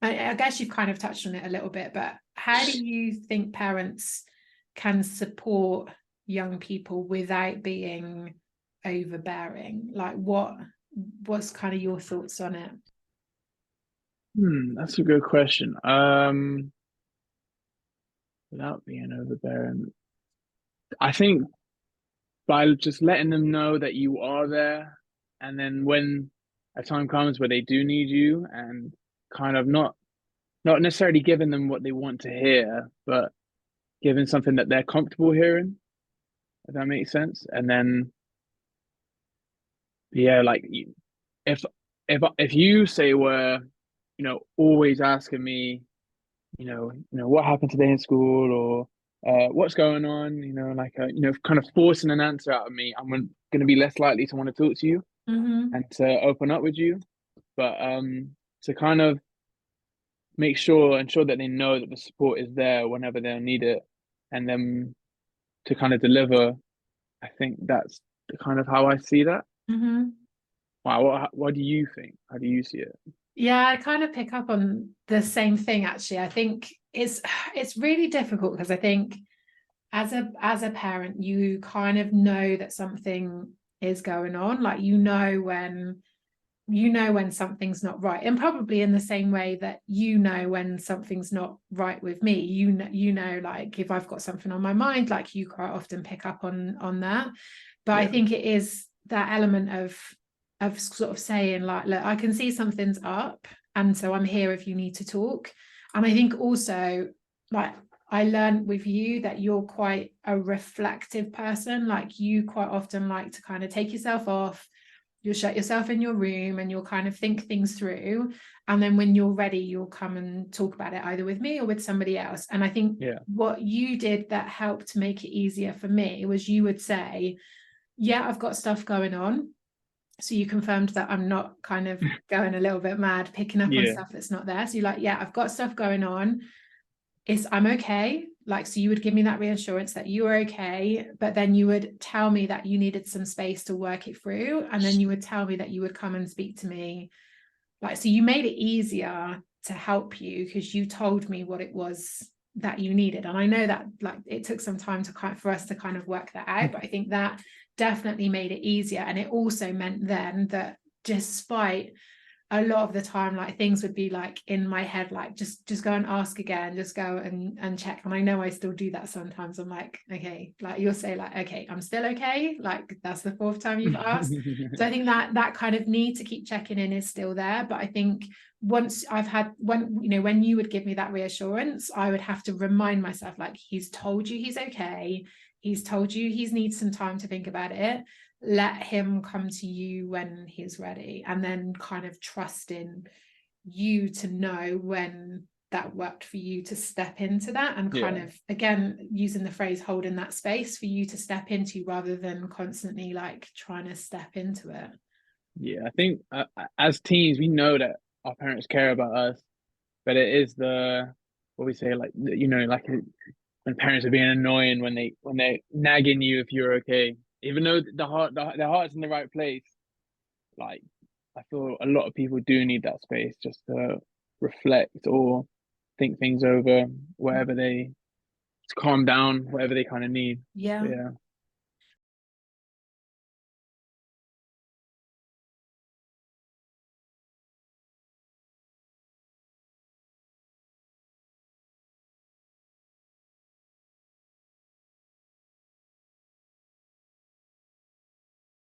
I guess you've kind of touched on it a little bit, but how do you think parents can support young people without being overbearing? Like what's kind of your thoughts on it? That's a good question. Without being overbearing, I think by just letting them know that you are there, and then when a time comes where they do need you, and kind of not necessarily giving them what they want to hear, but giving something that they're comfortable hearing, if that makes sense. And then yeah, like if if you say were, always asking me, what happened today in school, or what's going on, like kind of forcing an answer out of me, I'm going to be less likely to want to talk to you Mm-hmm. and to open up with you. But to kind of ensure that they know that the support is there whenever they'll need it, and then to kind of deliver. I think that's kind of how I see that. Mm-hmm. Wow, what do you think? How do you see it? Yeah, I kind of pick up on the same thing actually. I think it's really difficult because I think as a parent, you kind of know that something is going on. Like you know when something's not right, and probably in the same way that you know when something's not right with me. You know, like if I've got something on my mind, like you quite often pick up on that. But I Yeah, think it is that element of sort of saying like, look, I can see something's up, and so I'm here if you need to talk. And I think also, like, I learned with you that you're quite a reflective person. Like you quite often like to kind of take yourself off, you'll shut yourself in your room and you'll kind of think things through, and then when you're ready you'll come and talk about it either with me or with somebody else. And I think yeah, what you did that helped make it easier for me was you would say, yeah, I've got stuff going on. So you confirmed that I'm not kind of going a little bit mad picking up on yeah, stuff that's not there. So you're like, yeah, I've got stuff going on, is I'm okay. Like, so you would give me that reassurance that you were okay, but then you would tell me that you needed some space to work it through. And then you would tell me that you would come and speak to me. Like, so you made it easier to help you because you told me what it was that you needed. And I know that like it took some time for us to kind of work that out, but I think that definitely made it easier. And it also meant then that despite a lot of the time like things would be like in my head like just go and ask again, just go and check. And I know I still do that sometimes. I'm like, okay, like you'll say like, okay, I'm still okay, like that's the fourth time you've asked. So I think that kind of need to keep checking in is still there. But I think once I've had when you would give me that reassurance, I would have to remind myself like, he's told you he's okay, he's told you he needs some time to think about it, let him come to you when he's ready, and then kind of trust in you to know when that worked for you to step into that, and kind yeah, of again using the phrase holding that space for you to step into rather than constantly like trying to step into it. yeah. I think as teens, we know that our parents care about us, but it is the what we say, like like when parents are being annoying when they're nagging you if you're okay, even though their heart's in the right place. Like I feel a lot of people do need that space just to reflect or think things over, whatever they to calm down, whatever they kind of need. Yeah, Yeah.